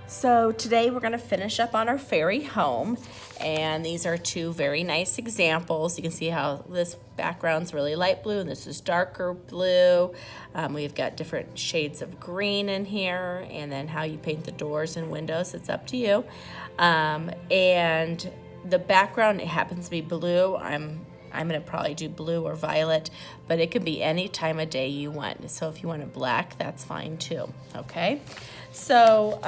So today we're going to finish up on our fairy home, and these are two very nice examples. You can see how this background's really light blue and this is darker blue. We've got different shades of green in here, and then how you paint the doors and windows, it's up to you. And the background, it happens to be blue. I'm going to probably do blue or violet, but it can be any time of day you want. So if you want it black, that's fine too, okay? So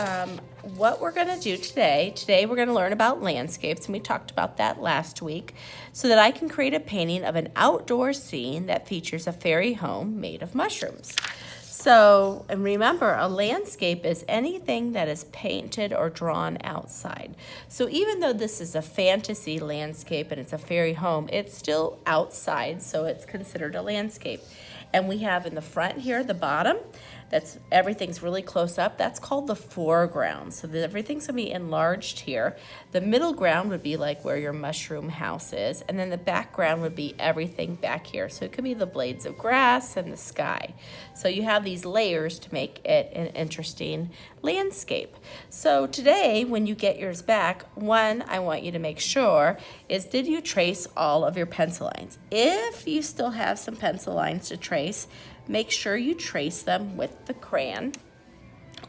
what we're going to do today we're going to learn about landscapes, and we talked about that last week, so that I can create a painting of an outdoor scene that features a fairy home made of mushrooms. So, and remember, a landscape is anything that is painted or drawn outside. So even though this is a fantasy landscape and it's a fairy home, it's still outside, so it's considered a landscape. And we have in the front here, the bottom, that's everything's really close up. That's called the foreground. So everything's gonna be enlarged here. The middle ground would be like where your mushroom house is, and then the background would be everything back here. So it could be the blades of grass and the sky. So you have these layers to make it an interesting landscape. So today, when you get yours back, one, I want you to make sure is, did you trace all of your pencil lines? If you still have some pencil lines to trace, make sure you trace them with the crayon.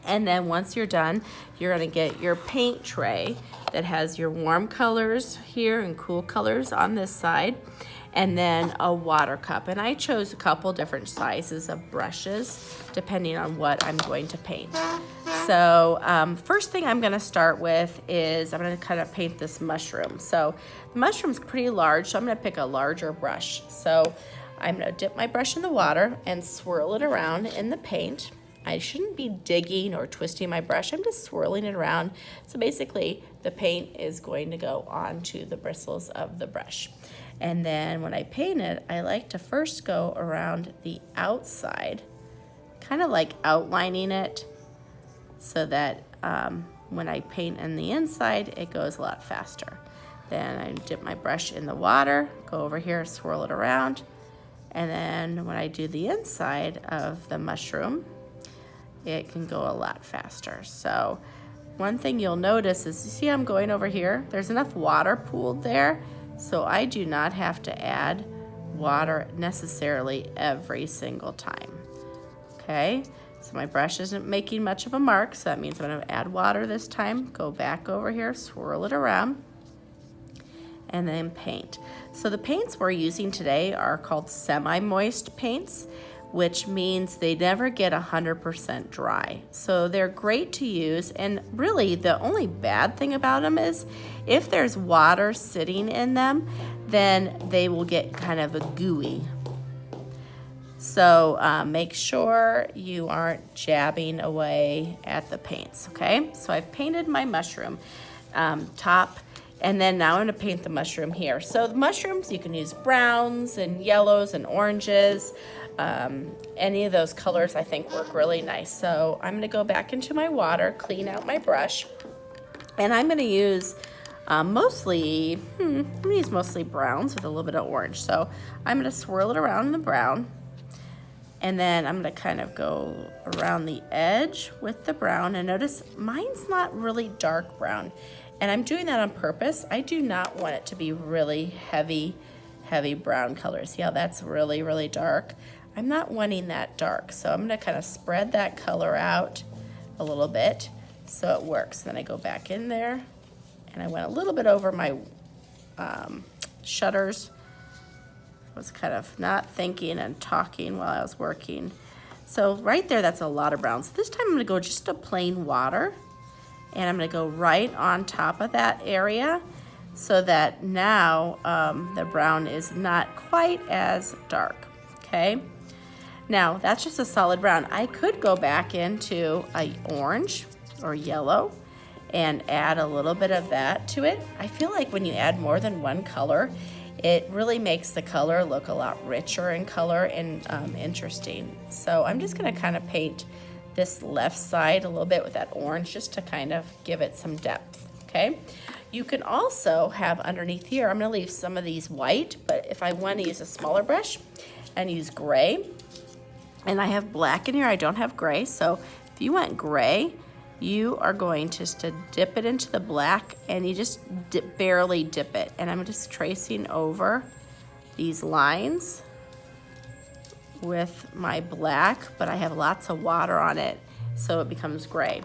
And then once you're done, you're gonna get your paint tray that has your warm colors here and cool colors on this side, and then a water cup. And I chose a couple different sizes of brushes depending on what I'm going to paint. So first thing I'm gonna start with is I'm gonna kind of paint this mushroom. So the mushroom's pretty large, so I'm gonna pick a larger brush. So I'm gonna dip my brush in the water and swirl it around in the paint. I shouldn't be digging or twisting my brush, I'm just swirling it around. So basically the paint is going to go onto the bristles of the brush. And then when I paint it, I like to first go around the outside, kind of like outlining it so that when I paint in the inside, it goes a lot faster. Then I dip my brush in the water, go over here, swirl it around. And then when I do the inside of the mushroom, it can go a lot faster. So one thing you'll notice is, you see I'm going over here? There's enough water pooled there, so I do not have to add water necessarily every single time. Okay, so my brush isn't making much of a mark, so that means I'm gonna add water this time, go back over here, swirl it around, and then paint. So the paints we're using today are called semi-moist paints, which means they never get 100% dry. So they're great to use, and really the only bad thing about them is if there's water sitting in them, then they will get kind of a gooey. So make sure you aren't jabbing away at the paints, okay? So I've painted my mushroom top, and then now I'm gonna paint the mushroom here. So the mushrooms, you can use browns and yellows and oranges. Any of those colors I think work really nice. So I'm gonna go back into my water, clean out my brush, and I'm gonna use mostly browns with a little bit of orange. So I'm gonna swirl it around in the brown, and then I'm gonna kind of go around the edge with the brown, and notice mine's not really dark brown. And I'm doing that on purpose. I do not want it to be really heavy brown color. See how that's really, really dark? I'm not wanting that dark. So I'm gonna kind of spread that color out a little bit so it works. Then I go back in there, and I went a little bit over my shutters. I was kind of not thinking and talking while I was working. So right there, that's a lot of brown. So this time I'm gonna go just a plain water, and I'm gonna go right on top of that area so that now the brown is not quite as dark, okay? Now, that's just a solid brown. I could go back into a orange or yellow and add a little bit of that to it. I feel like when you add more than one color, it really makes the color look a lot richer in color and interesting. So I'm just gonna kind of paint this left side a little bit with that orange just to kind of give it some depth, okay? You can also have underneath here, I'm gonna leave some of these white, but if I wanna use a smaller brush and use gray, and I have black in here, I don't have gray, so if you want gray, you are going just to dip it into the black, and you just barely dip it. And I'm just tracing over these lines with my black, but I have lots of water on it, so it becomes gray.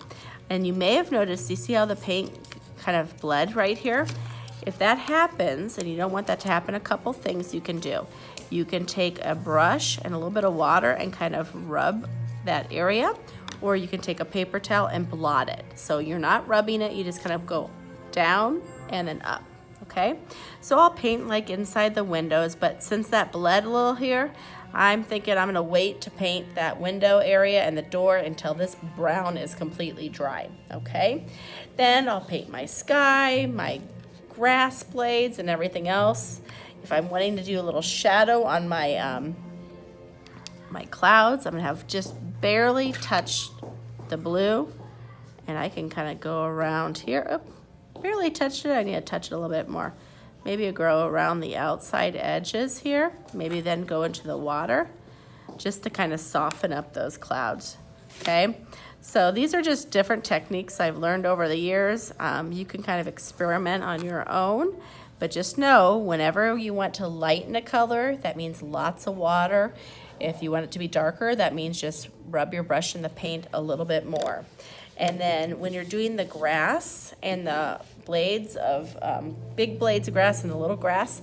And you may have noticed, you see how the paint kind of bled right here? If that happens, and you don't want that to happen, a couple things you can do. You can take a brush and a little bit of water and kind of rub that area, or you can take a paper towel and blot it. So you're not rubbing it, you just kind of go down and then up, okay? So I'll paint like inside the windows, but since that bled a little here, I'm thinking I'm gonna wait to paint that window area and the door until this brown is completely dry, okay? Then I'll paint my sky, my grass blades and everything else. If I'm wanting to do a little shadow on my my clouds, I'm gonna have just barely touched the blue, and I can kind of go around here. Oh, barely touched it. I need to touch it a little bit more. Maybe go around the outside edges here, maybe then go into the water, just to kind of soften up those clouds, okay? So these are just different techniques I've learned over the years. You can kind of experiment on your own, but just know whenever you want to lighten a color, that means lots of water. If you want it to be darker, that means just rub your brush in the paint a little bit more. And then when you're doing the grass and the blades of, big blades of grass and the little grass,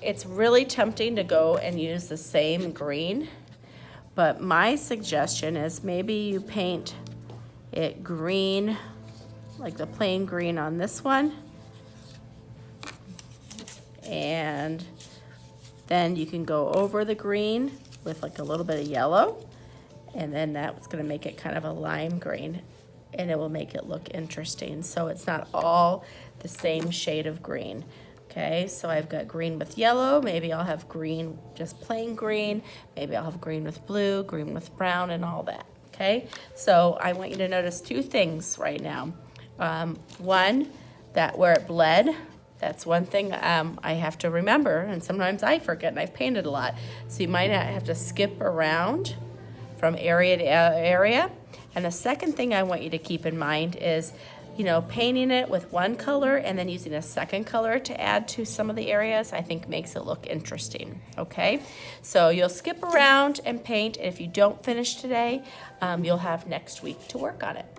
it's really tempting to go and use the same green. But my suggestion is maybe you paint it green, like the plain green on this one. And then you can go over the green with like a little bit of yellow. And then that's gonna make it kind of a lime green, and it will make it look interesting. So it's not all the same shade of green. Okay, so I've got green with yellow. Maybe I'll have green, just plain green. Maybe I'll have green with blue, green with brown, and all that. Okay, so I want you to notice two things right now. One, that where it bled, that's one thing I have to remember, and sometimes I forget, and I've painted a lot. So you might have to skip around from area to area. And the second thing I want you to keep in mind is, you know, painting it with one color and then using a second color to add to some of the areas, I think makes it look interesting, okay? So you'll skip around and paint, and if you don't finish today, you'll have next week to work on it.